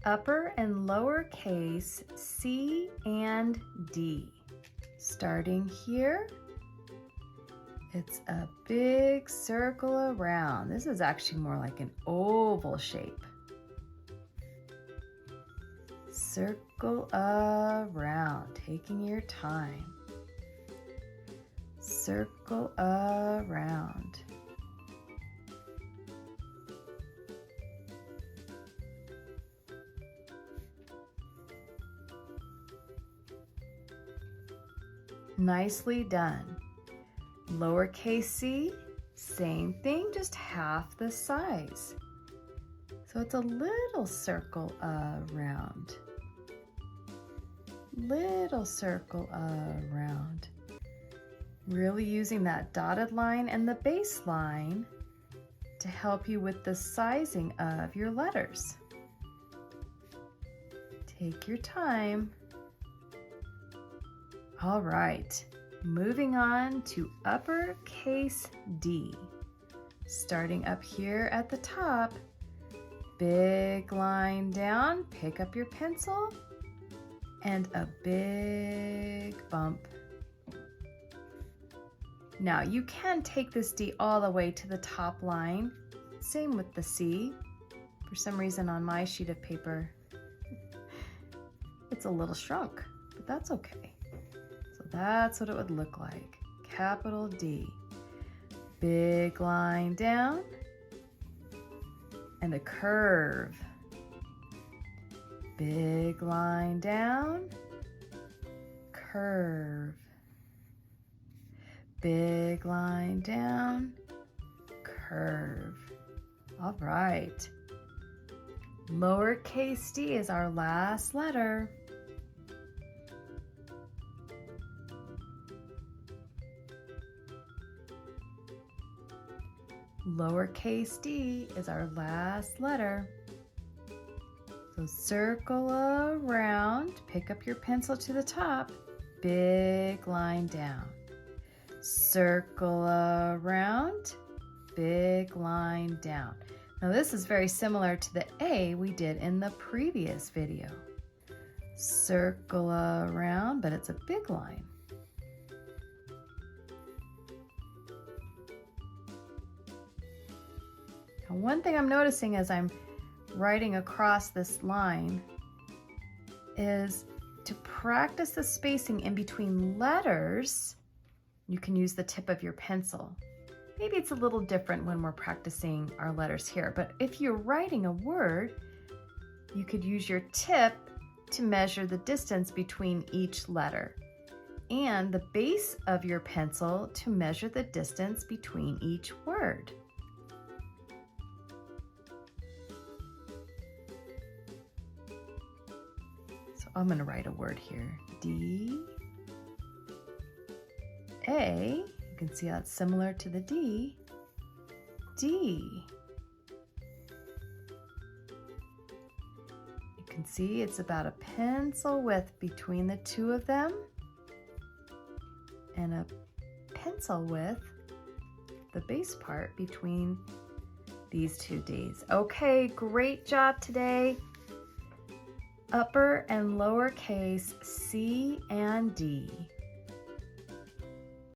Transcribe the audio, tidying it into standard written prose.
upper and lowercase c and d. Starting here, it's a big circle around. This is actually more like an oval shape. Circle around, taking your time. Circle around. Nicely done. Lowercase c, same thing, just half the size. So it's a little circle around. Little circle around. Really using that dotted line and the baseline to help you with the sizing of your letters. Take your time. All right, moving on to uppercase D. Starting up here at the top, big line down, pick up your pencil, and a big bump. Now you can take this D all the way to the top line. Same with the C. For some reason on my sheet of paper, it's a little shrunk, but that's okay. So that's what it would look like. Capital D. Big line down and a curve. Big line down, curve. Big line down, curve. All right. Lowercase d is our last letter. Lowercase d is our last letter. So circle around, pick up your pencil to the top, big line down. Circle around, big line down. Now this is very similar to the A we did in the previous video. Circle around, but it's a big line. Now one thing I'm noticing as I'm writing across this line is to practice the spacing in between letters. You can use the tip of your pencil. Maybe it's a little different when we're practicing our letters here, but if you're writing a word, you could use your tip to measure the distance between each letter and the base of your pencil to measure the distance between each word. So I'm going to write a word here. D, A, you can see how it's similar to the D. D. You can see it's about a pencil width between the two of them and a pencil width, the base part, between these two Ds. Okay, great job today. Upper and lowercase C and D.